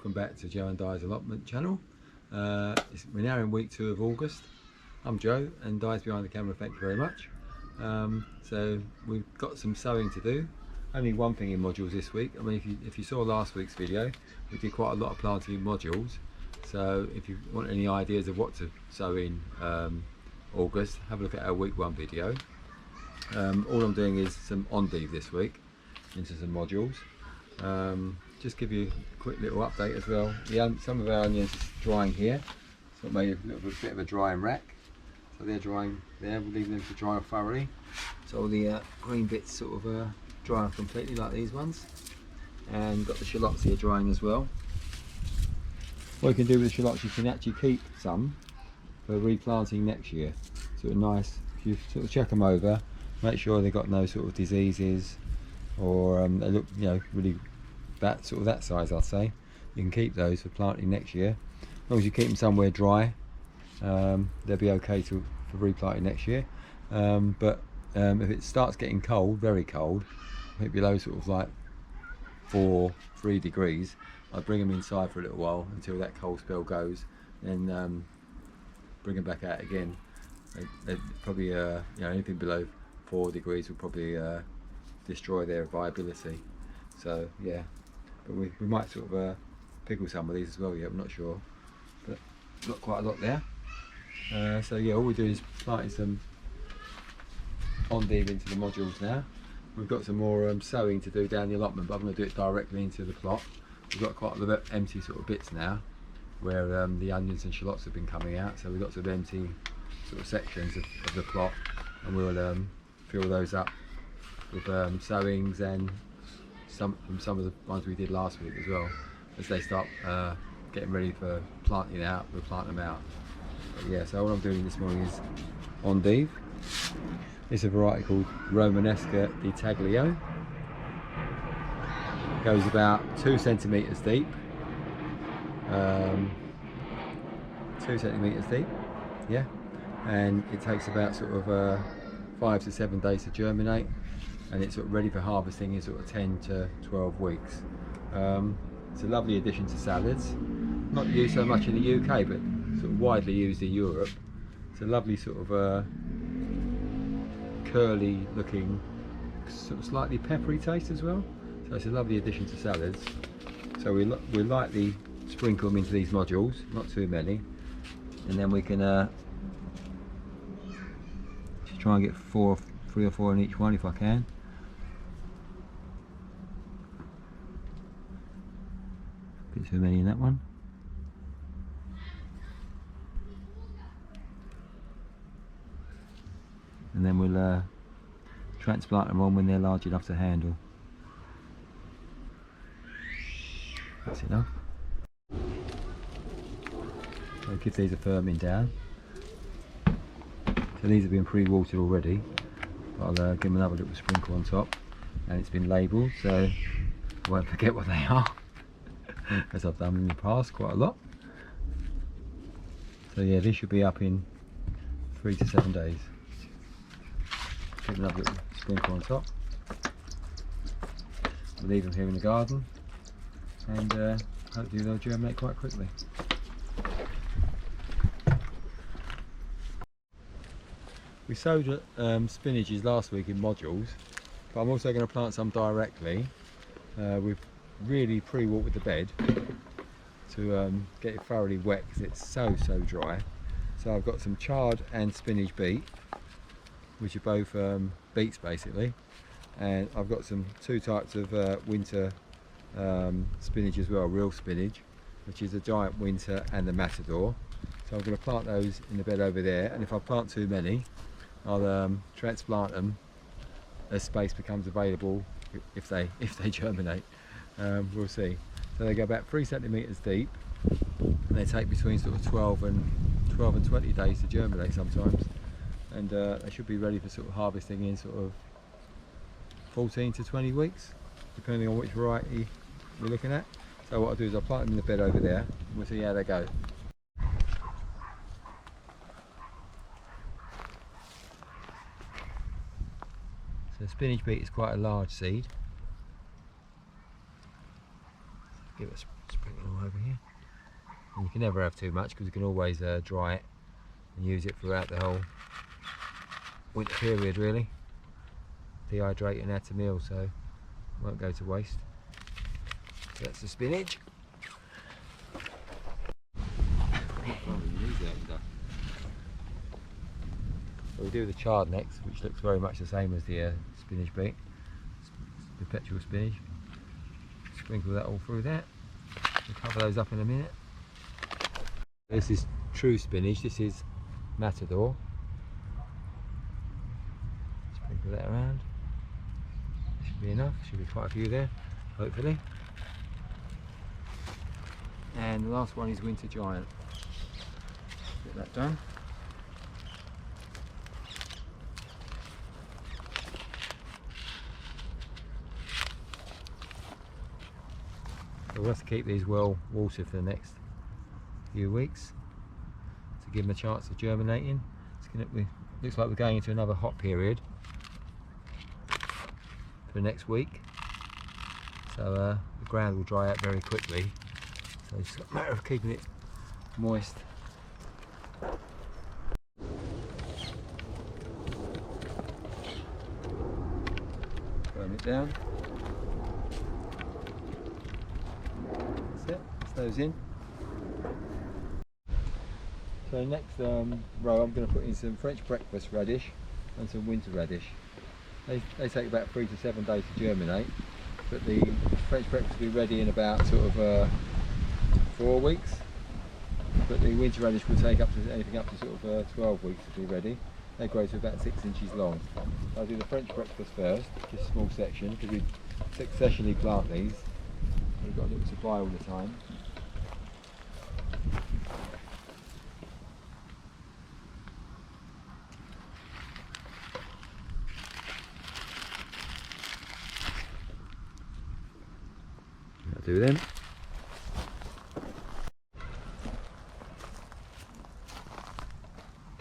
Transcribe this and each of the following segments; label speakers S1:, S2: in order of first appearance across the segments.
S1: welcome back to Joe and Di's Allotment channel. We're now in week 2 of August. I'm Joe and Di's behind the camera, thank you very much. So we've got some sowing to do. Only one thing in modules this week. I mean, if you saw last week's video, we did quite a lot of planting in modules. So if you want any ideas of what to sow in August, have a look at our week 1 video. All I'm doing is some endive this week into some modules. Just give you a quick little update as well. Some of our onions are drying here, so I made a bit of a drying rack. So they're drying there, we'll leave them to dry off thoroughly. So all the green bits sort of dry off completely, like these ones. And got the shallots here drying as well. What you can do with the shallots, you can actually keep some for replanting next year. Sort of nice, if you sort of check them over, make sure they've got no sort of diseases, or they look, you know, really that size, I'd say. You can keep those for planting next year. As long as you keep them somewhere dry, they'll be okay for replanting next year. But if it starts getting cold, very cold, I think below sort of like 3 degrees, I'd bring them inside for a little while until that cold spell goes, then bring them back out again. They'd probably, you know, anything below 4 degrees will probably destroy their viability. So yeah, but we might sort of pickle some of these as well. Yeah, I'm not sure, but got quite a lot there. So yeah, all we do is planting some endive into the modules now. We've got some more sowing to do down the allotment, but I'm going to do it directly into the plot. We've got quite a lot of empty sort of bits now where the onions and shallots have been coming out, so we've got some empty sort of sections of the plot, and we'll fill those up with sowings and some of the ones we did last week as well. As they start getting ready for planting out, we'll plant them out. But yeah, so what I'm doing this morning is endive. It's a variety called Romanesca di Taglio. It goes about 2 centimetres deep. 2 centimetres deep, yeah. And it takes about sort of 5 to 7 days to germinate, and it's sort of ready for harvesting in sort of 10 to 12 weeks. It's a lovely addition to salads. Not used so much in the UK, but sort of widely used in Europe. It's a lovely sort of curly looking, sort of slightly peppery taste as well. So it's a lovely addition to salads. So we lightly sprinkle them into these modules, not too many, and then we can just try and get 3 or 4 in each one if I can. A bit too many in that one. And then we'll transplant them on when they're large enough to handle. That's enough. I'll give these a firming down. So these have been pre-watered already. I'll give them another little sprinkle on top, and it's been labelled so I won't forget what they are, as I've done in the past quite a lot. So yeah, this should be up in 3 to 7 days. Give another little sprinkle on top. We'll leave them here in the garden, and hopefully they'll germinate quite quickly. We sowed spinaches last week in modules, but I'm also going to plant some directly. We've really pre-watered the bed to get it thoroughly wet because it's so dry. So I've got some chard and spinach beet, which are both beets basically, and I've got 2 types of winter spinach as well, real spinach, which is a giant winter and the matador. So I'm going to plant those in the bed over there, and if I plant too many, I'll transplant them as space becomes available if they germinate. We'll see. So they go about 3 centimetres deep, and they take between sort of 12 and 20 days to germinate sometimes, and they should be ready for sort of harvesting in sort of 14 to 20 weeks, depending on which variety we're looking at. So what I'll do is I'll plant them in the bed over there, and we'll see how they go. So spinach beet is quite a large seed. Give it a sprinkle all over And you can never have too much because you can always dry it and use it throughout the whole winter period really. Dehydrate and add to meals, so it won't go to waste. So that's the spinach. We'll do the chard next, which looks very much the same as the spinach beet, perpetual spinach. Sprinkle that all through that. We'll cover those up in a minute. This is true spinach, this is Matador. Sprinkle that around. Should be enough, should be quite a few there, hopefully. And the last one is Winter Giant. Get that done. We'll have to keep these well watered for the next few weeks to give them a chance of germinating. Looks like we're going into another hot period for next week, so the ground will dry out very quickly, so it's a matter of keeping it moist. Burn it down. That's it, that's those in. So next row I'm going to put in some French breakfast radish and some winter radish. They take about 3 to 7 days to germinate, but the French breakfast will be ready in about sort of 4 weeks, but the winter radish will take up to anything up to sort of 12 weeks to be ready. They grow to about 6 inches long. I'll do the French breakfast first, just a small section, because we successionally plant these. We've got a little supply all the time. I'll do them.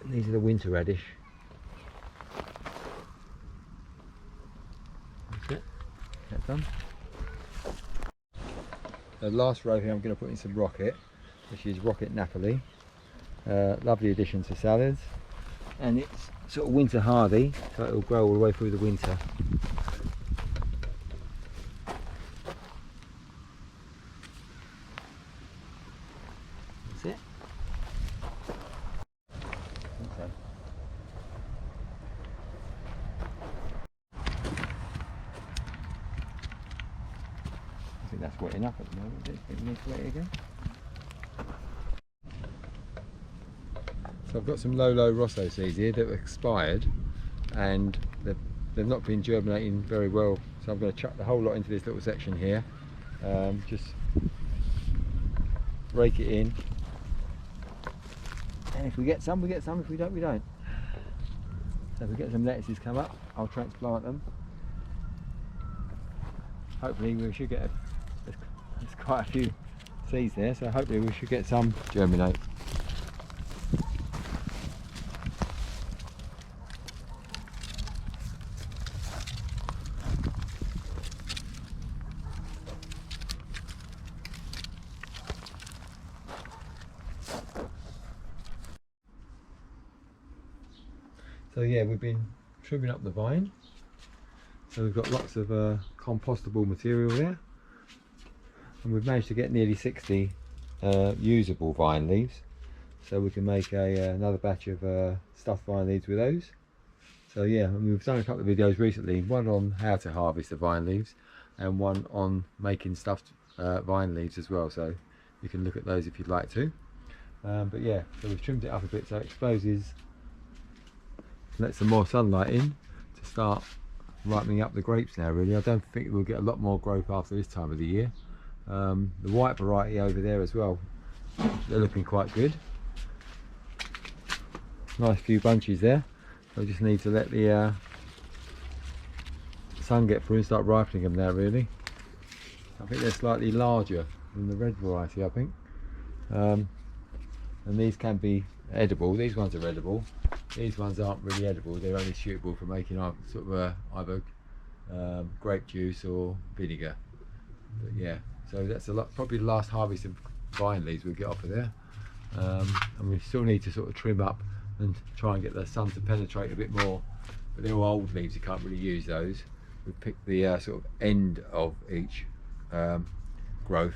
S1: And these are the winter radish. That's it. That's done. The last row here I'm going to put in some rocket, which is rocket Napoli. Lovely addition to salads, and it's sort of winter hardy, so it will grow all the way through the winter. That's it. Okay. I think that's wet enough at the moment. It needs to wet again. So I've got some low Rosso seeds here that have expired, and they've not been germinating very well. So I'm going to chuck the whole lot into this little section here. Just rake it in, and if we get some, we get some. If we don't, we don't. So if we get some lettuces come up, I'll transplant them. Hopefully we should get there's quite a few seeds there, so hopefully we should get some germinate. So yeah, we've been trimming up the vine, so we've got lots of compostable material there, and we've managed to get nearly 60 usable vine leaves, so we can make another batch of stuffed vine leaves with those. So yeah, and we've done a couple of videos recently, one on how to harvest the vine leaves and one on making stuffed vine leaves as well, so you can look at those if you'd like to. But yeah, so we've trimmed it up a bit so it exposes, let some more sunlight in to start ripening up the grapes now really. I don't think we'll get a lot more growth after this time of the year. The white variety over there as well, they're looking quite good. Nice few bunches there. So I just need to let the sun get through and start ripening them now really. I think they're slightly larger than the red variety, I think. And these can be edible. These ones are edible. These ones aren't really edible. They're only suitable for making sort of either grape juice or vinegar. But yeah, so that's probably the last harvest of vine leaves we get off of there. And we still need to sort of trim up and try and get the sun to penetrate a bit more, but they're all old leaves, you can't really use those. We picked the sort of end of each growth,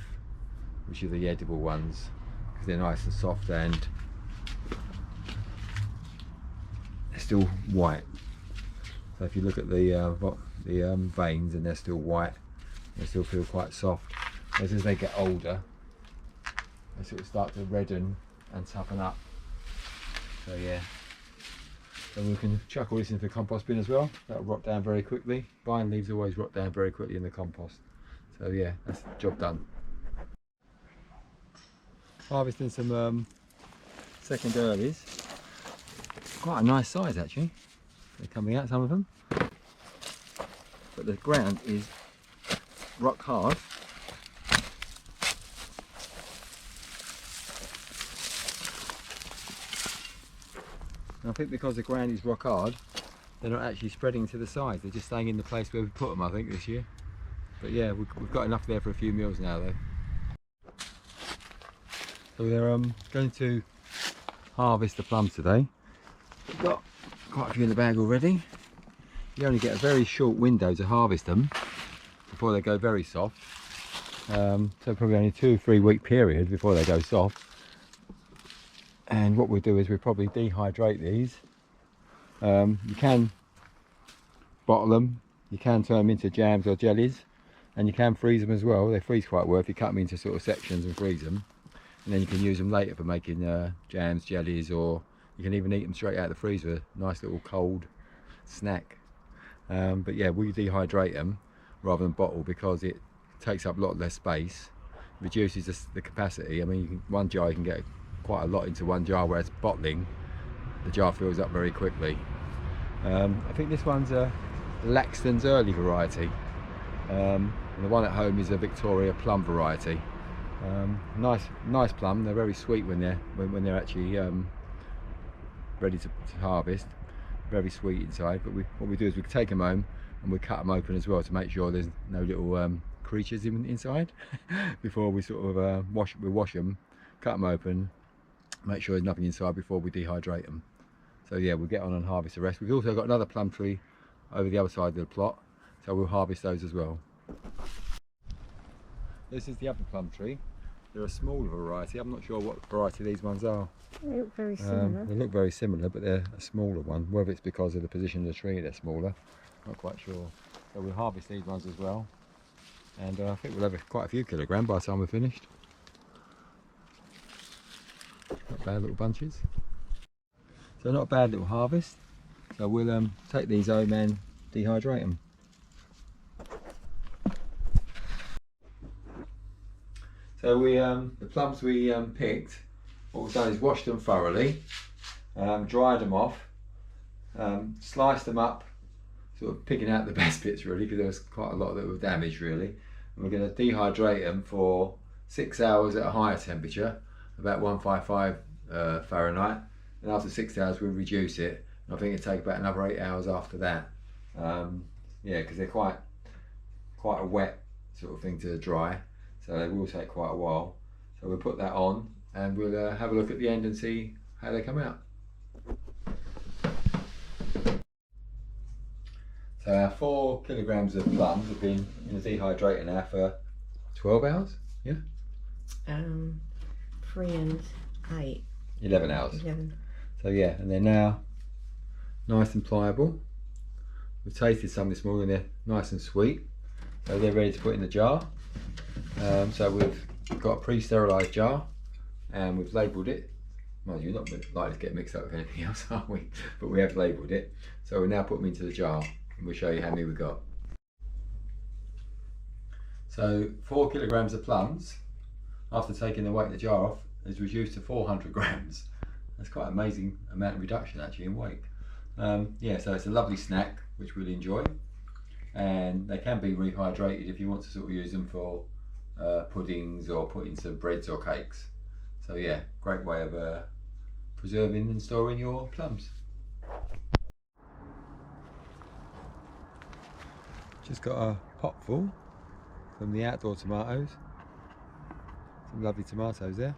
S1: which are the edible ones, because they're nice and soft and they're still white. So if you look at the veins, and they're still white, they still feel quite soft. As they get older, they sort of start to redden and toughen up. So yeah, so we can chuck all this into the compost bin as well. That'll rot down very quickly. Vine leaves always rot down very quickly in the compost. So yeah, that's the job done. Harvesting some second earlies. Quite a nice size actually. They're coming out, some of them. But the ground is rock hard. And I think because the ground is rock hard, they're not actually spreading to the sides, they're just staying in the place where we put them, I think, this year. But yeah, we've got enough there for a few meals now though. So they're going to harvest the plums today. We've got quite a few in the bag already. You only get a very short window to harvest them before they go very soft. So probably only 2 or 3 week period before they go soft. And what we'll do is we'll probably dehydrate these. You can bottle them, you can turn them into jams or jellies, and you can freeze them as well. They freeze quite well if you cut them into sort of sections and freeze them. And then you can use them later for making jams, jellies, or you can even eat them straight out of the freezer. Nice little cold snack. But yeah, we dehydrate them rather than bottle because it takes up a lot less space, reduces the capacity. I mean, one jar you can get quite a lot into one jar, whereas bottling, the jar fills up very quickly. I think this one's a Laxton's early variety, and the one at home is a Victoria plum variety. Nice plum. They're very sweet when they're actually ready to harvest. Very sweet inside. But what we do is we take them home and we cut them open as well to make sure there's no little creatures inside before we sort of wash them, cut them open, make sure there's nothing inside before we dehydrate them. So yeah, we'll get on and harvest the rest. We've also got another plum tree over the other side of the plot, so we'll harvest those as well. This is the other plum tree. They're a smaller variety. I'm not sure what variety these ones are.
S2: They look very similar.
S1: They look very similar, but they're a smaller one. Whether it's because of the position of the tree they're smaller, not quite sure. So we'll harvest these ones as well, and I think we'll have quite a few kilograms by the time we're finished. Not bad little bunches. So not a bad little harvest. So we'll take these home and dehydrate them. So the plums we picked, what we've done is washed them thoroughly, dried them off, sliced them up, sort of picking out the best bits really, because there was quite a lot that were damaged really. And we're going to dehydrate them for 6 hours at a higher temperature, about 155 Fahrenheit, and after 6 hours we'll reduce it. And I think it'll take about another 8 hours after that. Yeah, because they're quite a wet sort of thing to dry, so they will take quite a while. So we'll put that on and we'll have a look at the end and see how they come out. So our 4 kilograms of plums have been in the dehydrator now for 12 hours, yeah?
S2: 3 and 8.
S1: 11 hours.
S2: 11.
S1: So yeah, and they're now nice and pliable. We've tasted some this morning, they're nice and sweet. So they're ready to put in the jar. So we've got a pre-sterilised jar and we've labelled it. Mind you, not likely to get mixed up with anything else, are we? But we have labelled it. So we'll now put them into the jar and we'll show you how many we've got. So 4 kilograms of plums, after taking the weight of the jar off, is reduced to 400 grams. That's quite an amazing amount of reduction actually in weight. Yeah, so it's a lovely snack which we'll enjoy, and they can be rehydrated if you want to sort of use them for puddings or put into breads or cakes. So yeah, great way of preserving and storing your plums. Just got a pot full from the outdoor tomatoes. Some lovely tomatoes there.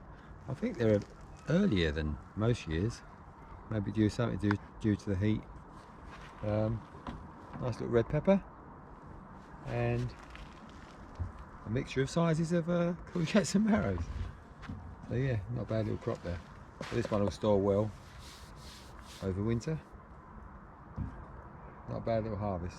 S1: I think they're earlier than most years. Maybe due to the heat. Nice little red pepper. And a mixture of sizes of courgettes and marrows. So yeah, not a bad little crop there. So this one will store well over winter. Not a bad little harvest.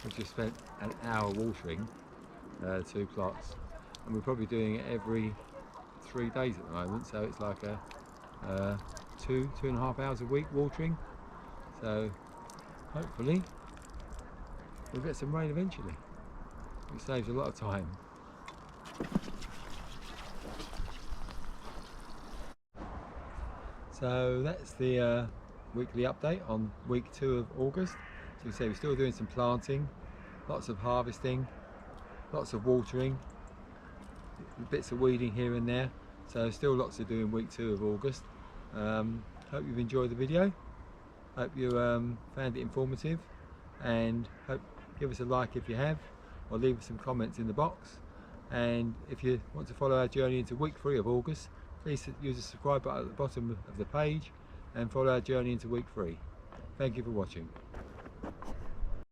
S1: We've just spent an hour watering 2 plots, and we're probably doing it every 3 days at the moment, so it's like a 2.5 hours a week watering. So hopefully we'll get some rain eventually, which saves a lot of time. So that's the weekly update on week 2 of August. So you see, we're still doing some planting, lots of harvesting, lots of watering, bits of weeding here and there. So still lots to do in week 2 of August. Hope you've enjoyed the video. Hope you found it informative, and hope give us a like if you have, or leave us some comments in the box. And if you want to follow our journey into week 3 of August, please use the subscribe button at the bottom of the page and follow our journey into week 3. Thank you for watching.